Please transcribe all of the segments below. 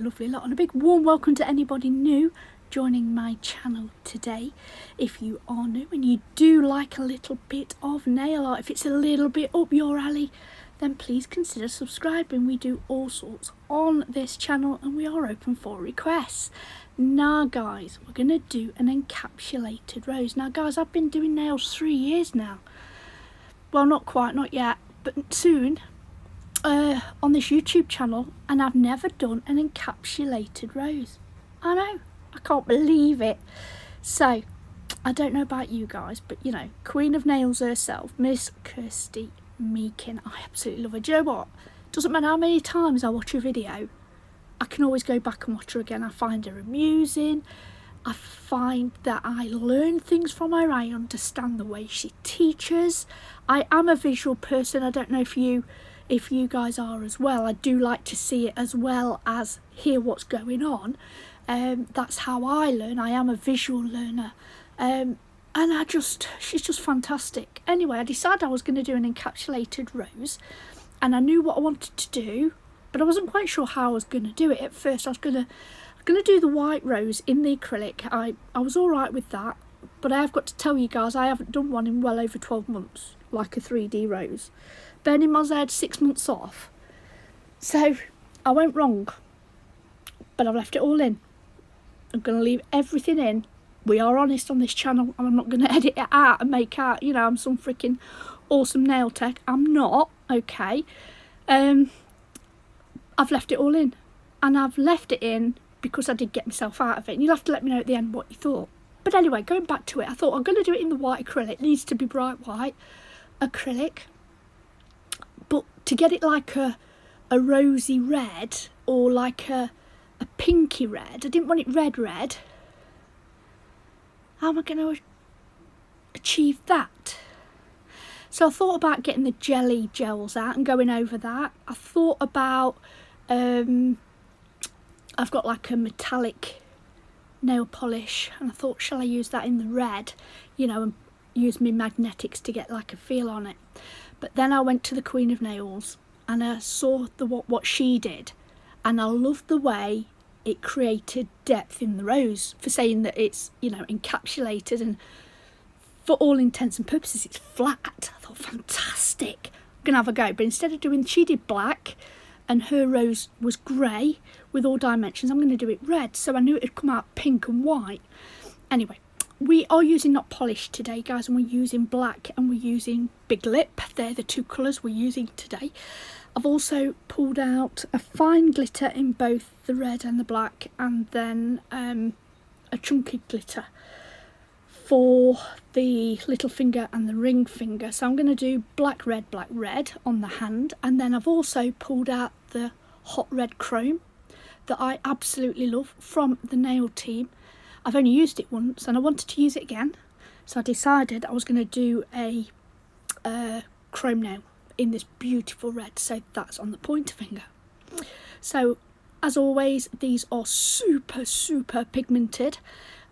lovely lot, and a big warm welcome to anybody new joining my channel today. If you are new and you do like a little bit of nail art, if it's a little bit up your alley, then please consider subscribing. We do all sorts on this channel and we are open for requests. Now guys, we're going to do an encapsulated rose. Now guys, I've been doing nails 3 years now. Well, not quite, not yet, but soon. On this YouTube channel, and I've never done an encapsulated rose. I know, I can't believe it. So I don't know about you guys, but you know, Queen of Nails herself, Miss Kirsty Meakin, I absolutely love her. Do you know what? Doesn't matter how many times I watch a video, I can always go back and watch her again. I find her amusing. I find that I learn things from her. I understand the way she teaches. I am a visual person. I don't know if you guys are as well. I do like to see it as well as hear what's going on. That's how I learn. I am a visual learner. And she's just fantastic. Anyway, I decided I was going to do an encapsulated rose, and I knew what I wanted to do, but I wasn't quite sure how I was going to do it. At first I was going to do the white rose in the acrylic. I was all right with that, but I have got to tell you guys, I haven't done one in well over 12 months, like a 3D rose. Bearing in mind I had 6 months off, so I went wrong, but I've left it all in. I'm going to leave everything in. We are honest on this channel, and I'm not going to edit it out and make out, you know, I'm some freaking awesome nail tech. I'm not, okay. I've left it all in, and I've left it in because I did get myself out of it, and you'll have to let me know at the end what you thought. But anyway, going back to it, I thought I'm going to do it in the white acrylic. It needs to be bright white acrylic, but to get it like a rosy red or like a pinky red, I didn't want it red. How am I going to achieve that? So I thought about getting the jelly gels out and going over that. I thought about I've got like a metallic nail polish, and I thought, shall I use that in the red, you know, and use my magnetics to get like a feel on it. But then I went to the Queen of Nails and I saw what she did, and I loved the way it created depth in the rose, for saying that it's, you know, encapsulated and for all intents and purposes it's flat. I thought, fantastic, I'm gonna have a go. But instead of doing, she did black and her rose was grey with all dimensions, I'm going to do it red, so I knew it would come out pink and white. Anyway, we are using Notpolish today guys, and we're using black and we're using Big Lip. They're the two colours we're using today. I've also pulled out a fine glitter in both the red and the black, and then a chunky glitter for the little finger and the ring finger. So I'm going to do black red on the hand, and then I've also pulled out the hot red chrome that I absolutely love from the nail team. I've only used it once and I wanted to use it again, so I decided I was going to do a chrome nail in this beautiful red. So that's on the pointer finger. So as always, these are super pigmented.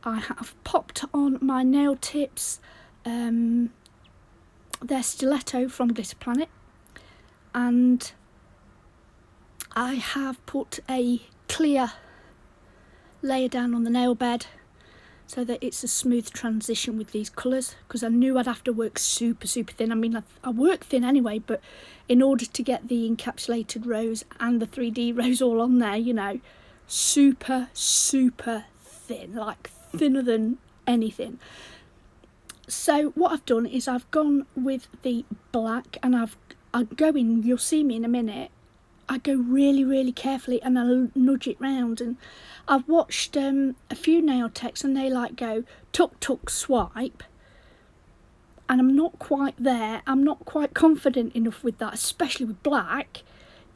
I have popped on my nail tips. They're Stiletto from Glitter Planet, and I have put a clear layer down on the nail bed so that it's a smooth transition with these colours, because I knew I'd have to work super thin. I mean, I work thin anyway, but in order to get the encapsulated rose and the 3D rose all on there, you know, super thin, like thinner than anything. So what I've done is I've gone with the black, and I go in, you'll see me in a minute, I go really carefully and I'll nudge it round. And I've watched a few nail techs and they like go tuck swipe, and I'm not quite there. I'm not quite confident enough with that, especially with black.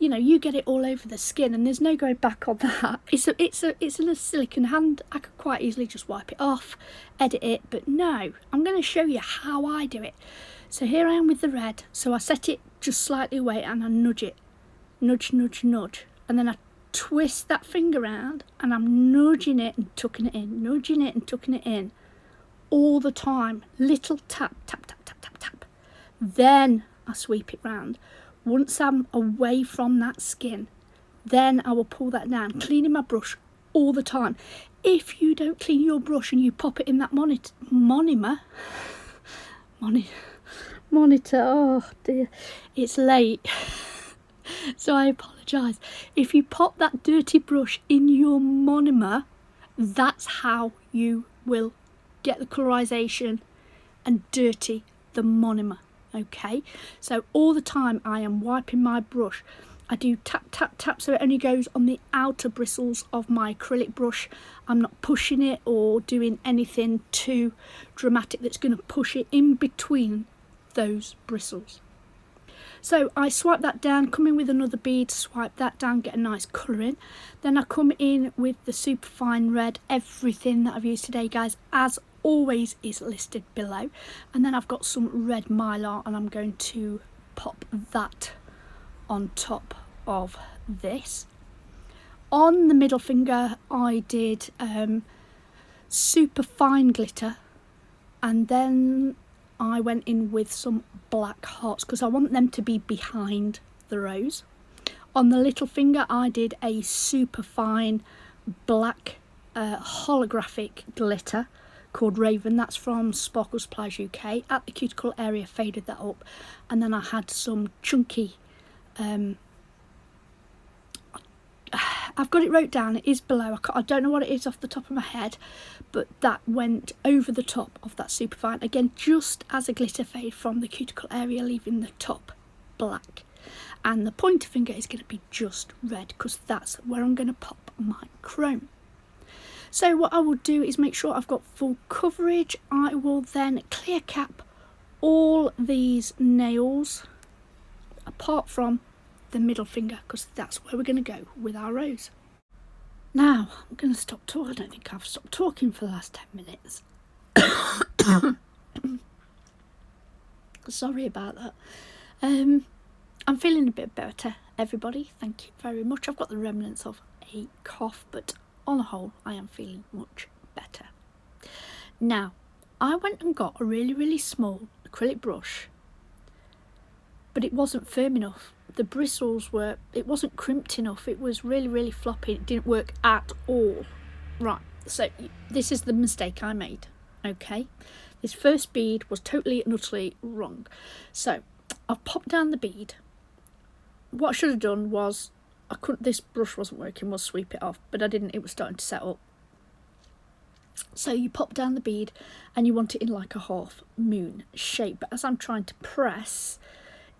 You know, you get it all over the skin and there's no going back on that. It's a silicone hand. I could quite easily just wipe it off, edit it, but no, I'm going to show you how I do it. So here I am with the red, so I set it just slightly away and I nudge it. Nudge, and then I twist that finger around and I'm nudging it and tucking it in, nudging it and tucking it in all the time. Little tap. Then I sweep it round. Once I'm away from that skin, Then I will pull that down, cleaning my brush all the time. If you don't clean your brush and you pop it in that monitor, oh dear, it's late. So I apologise. If you pop that dirty brush in your monomer, that's how you will get the colorization and dirty the monomer. Okay, so all the time I am wiping my brush. I do tap, tap, tap, so it only goes on the outer bristles of my acrylic brush. I'm not pushing it or doing anything too dramatic that's going to push it in between those bristles. So I swipe that down, come in with another bead, swipe that down, get a nice colour in. Then I come in with the super fine red. Everything that I've used today, guys, as always, is listed below. And then I've got some red mylar, and I'm going to pop that on top of this. On the middle finger I did super fine glitter, and then I went in with some black hearts because I want them to be behind the rose. On the little finger I did a super fine black holographic glitter called Raven. That's from Sparkle Supplies UK. At the cuticle area faded that up, and then I had some chunky I've got it wrote down, it is below, I don't know what it is off the top of my head, but that went over the top of that superfine, again just as a glitter fade from the cuticle area, leaving the top black. And the pointer finger is going to be just red because that's where I'm going to pop my chrome. So what I will do is make sure I've got full coverage. I will then clear cap all these nails apart from the middle finger because that's where we're going to go with our rose. Now I'm going to stop talking. I don't think I've stopped talking for the last 10 minutes. Sorry about that. I'm feeling a bit better, everybody. Thank you very much. I've got the remnants of a cough, but on the whole I am feeling much better. Now I went and got a really small acrylic brush, but it wasn't firm enough. The bristles were, it wasn't crimped enough. It was really floppy. It didn't work at all. Right, so this is the mistake I made. Okay, this first bead was totally and utterly wrong. So I've popped down the bead. What I should have done was, this brush wasn't working, was sweep it off, but I didn't. It was starting to set up. So you pop down the bead and you want it in like a half moon shape, but as I'm trying to press,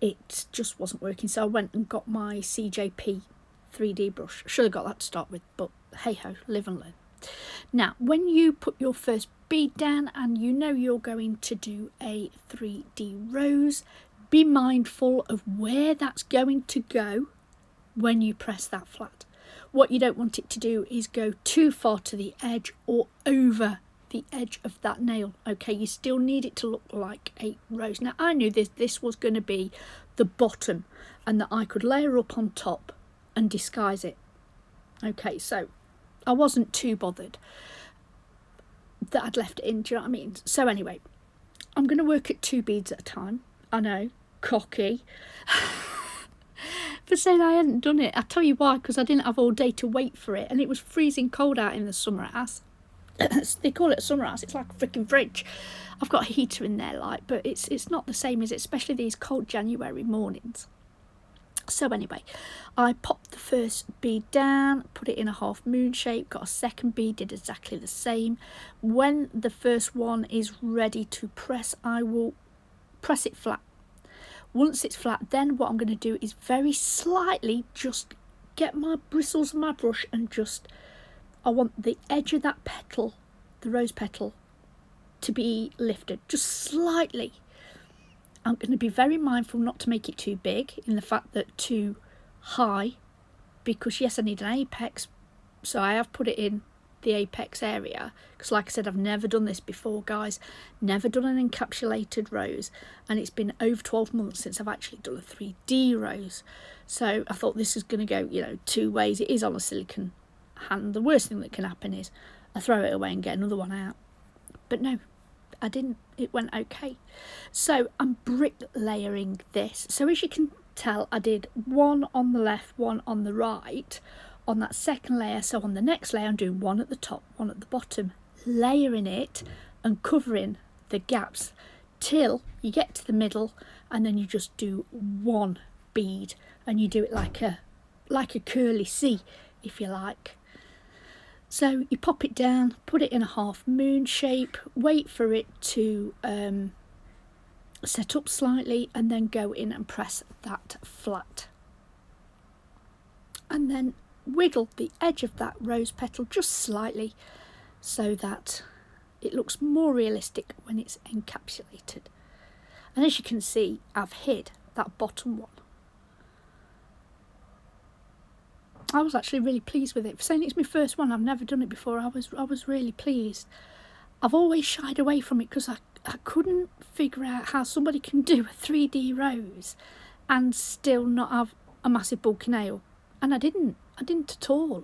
it just wasn't working. So I went and got my CJP 3D brush. Should have got that to start with, but hey ho, live and learn. Now when you put your first bead down and you know you're going to do a 3D rose, be mindful of where that's going to go when you press that flat. What you don't want it to do is go too far to the edge or over the edge of that nail. Okay, you still need it to look like a rose. Now I knew this was going to be the bottom and that I could layer up on top and disguise it. Okay, so I wasn't too bothered that I'd left it in, do you know what I mean? So anyway, I'm going to work at 2 beads at a time. I know, cocky. For saying I hadn't done it. I tell you why, because I didn't have all day to wait for it, and it was freezing cold out in the summer house. They call it a summer house. It's like a freaking fridge. I've got a heater in there, like, but it's not the same, is it? Especially these cold January mornings. So anyway, I popped the first bead down, put it in a half moon shape, got a second bead, did exactly the same. When the first one is ready to press, I will press it flat. Once it's flat, then what I'm going to do is very slightly just get my bristles of my brush and just, I want the edge of that petal, the rose petal, to be lifted just slightly. I'm going to be very mindful not to make it too big, in the fact that too high, because yes, I need an apex, so I have put it in the apex area, because like I said, I've never done this before, guys. Never done an encapsulated rose, and it's been over 12 months since I've actually done a 3D rose. So I thought this is going to go, you know, 2 ways. It is on a silicone hand. The worst thing that can happen is I throw it away and get another one out. But no, I didn't. It went okay. So I'm bricklayering this. So as you can tell, I did one on the left, one on the right on that second layer. So on the next layer I'm doing one at the top, one at the bottom, layering it and covering the gaps till you get to the middle, and then you just do one bead, and you do it like a curly C, if you like. So you pop it down, put it in a half moon shape, wait for it to set up slightly, and then go in and press that flat, and then wiggle the edge of that rose petal just slightly so that it looks more realistic when it's encapsulated. And as you can see, I've hid that bottom one. I was actually really pleased with it. For saying it's my first one, I've never done it before, I was really pleased. I've always shied away from it because I couldn't figure out how somebody can do a 3D rose and still not have a massive bulky nail. And I didn't at all.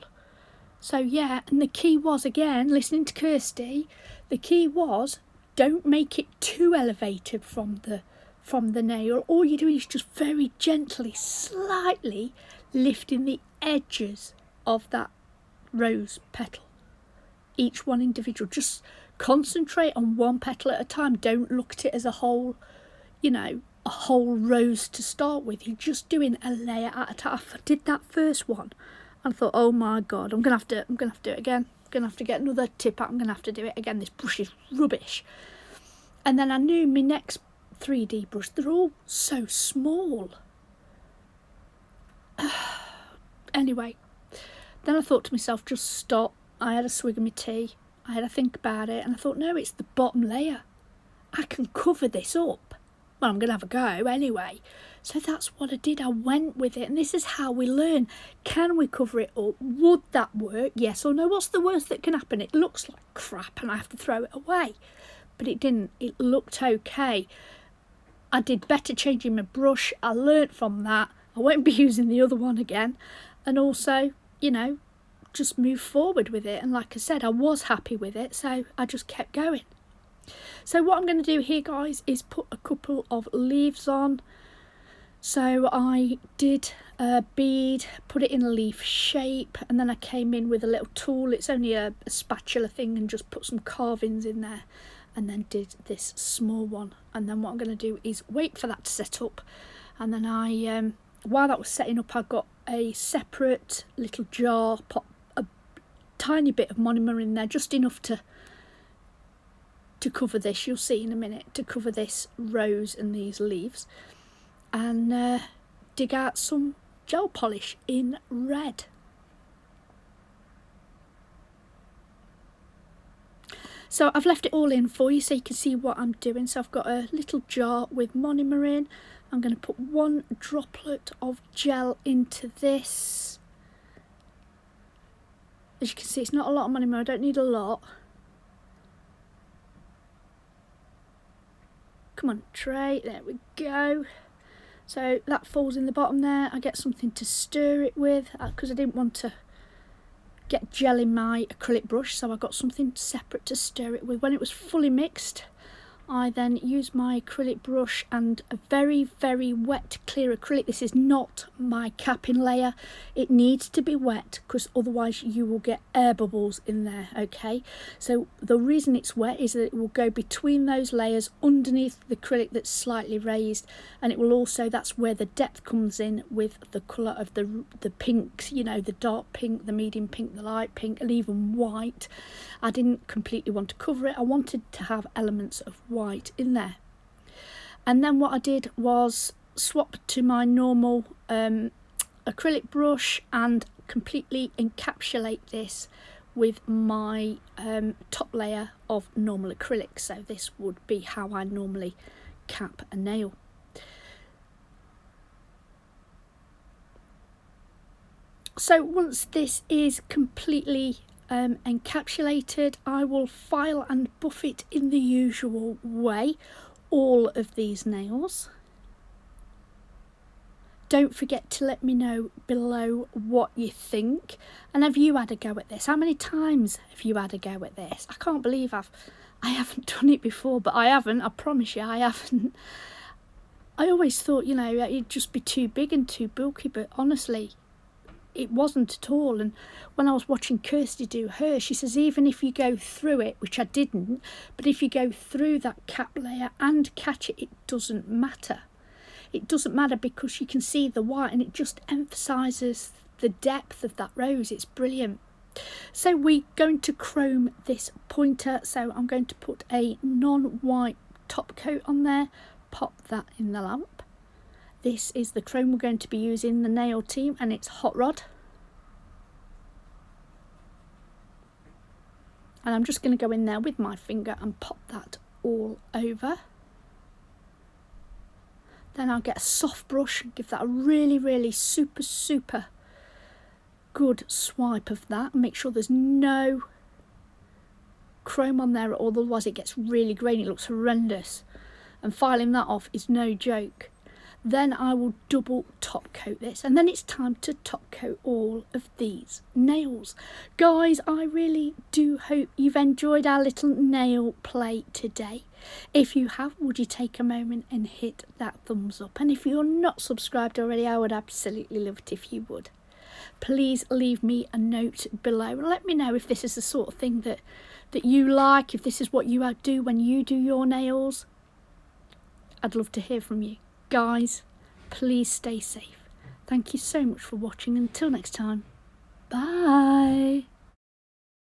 So yeah, and the key was, again, listening to Kirsty, the key was don't make it too elevated from the nail. All you're doing is just very gently, slightly lifting the edges of that rose petal, each one individual. Just concentrate on one petal at a time. Don't look at it as a whole, you know, a whole rose to start with. You're just doing a layer at a time. I did that first one and I thought, oh my god, I'm gonna have to do it again. I'm gonna have to get another tip out. I'm gonna have to do it again. This brush is rubbish. And then I knew my next 3D brush, they're all so small. Anyway, then I thought to myself, just stop. I had a swig of my tea, I had to think about it, and I thought, no, it's the bottom layer. I can cover this up. Well, I'm going to have a go anyway. So that's what I did. I went with it, and this is how we learn. Can we cover it up? Would that work? Yes or no? What's the worst that can happen? It looks like crap and I have to throw it away. But it didn't. It looked okay. I did better changing my brush. I learnt from that. I won't be using the other one again. And also, you know, just move forward with it. And like I said, I was happy with it, so I just kept going. So what I'm going to do here, guys, is put a couple of leaves on. So I did a bead, put it in a leaf shape, and then I came in with a little tool. It's only a spatula thing, and just put some carvings in there, and then did this small one. And then what I'm going to do is wait for that to set up, and then I while that was setting up, I got a separate little jar, put a tiny bit of monomer in there, just enough to cover this. You'll see in a minute, to cover this rose and these leaves, and dig out some gel polish in red. So I've left it all in for you so you can see what I'm doing. So I've got a little jar with monomer in. I'm going to put one droplet of gel into this. As you can see, it's not a lot of monomer. I don't need a lot. Come on, tray. There we go. So that falls in the bottom there. I get something to stir it with because I didn't want to get gel in my acrylic brush, so I got something separate to stir it with. When it was fully mixed, I then used my acrylic brush and a very, very wet clear acrylic. This is not my capping layer. It needs to be wet because otherwise you will get air bubbles in there, okay? So the reason it's wet is that it will go between those layers underneath the acrylic that's slightly raised, and it will also, that's where the depth comes in with the colour of the pinks, you know, the dark pink, the medium pink, the light pink, and even white. I didn't completely want to cover it. I wanted to have elements of white in there. And then what I did was swap to my normal acrylic brush and completely encapsulate this with my top layer of normal acrylic. So this would be how I normally cap a nail. So once this is completely encapsulated, I will file and buff it in the usual way, all of these nails. Don't forget to let me know below what you think, and have you had a go at this? How many times have you had a go at this? I can't believe I haven't done it before, but I haven't, I promise you I haven't. I always thought, you know, it'd just be too big and too bulky, but honestly, it wasn't at all. And when I was watching Kirsty do hers, she says even if you go through it, which I didn't, but if you go through that cap layer and catch it, it doesn't matter. It doesn't matter because you can see the white and it just emphasises the depth of that rose. It's brilliant. So we're going to chrome this pointer, so I'm going to put a non-white top coat on there, pop that in the lamp. This is the chrome we're going to be using, the nail team, and it's Hot Rod. And I'm just going to go in there with my finger and pop that all over. Then I'll get a soft brush and give that a really super good swipe of that, and make sure there's no chrome on there at all, otherwise it gets really grainy, it looks horrendous, and filing that off is no joke. Then I will double top coat this, and then it's time to top coat all of these nails. Guys, I really do hope you've enjoyed our little nail play today. If you have, would you take a moment and hit that thumbs up? And if you're not subscribed already, I would absolutely love it if you would. Please leave me a note below and let me know if this is the sort of thing that you like, if this is what you do when you do your nails. I'd love to hear from you. Guys, please stay safe. Thank you so much for watching. Until next time, bye.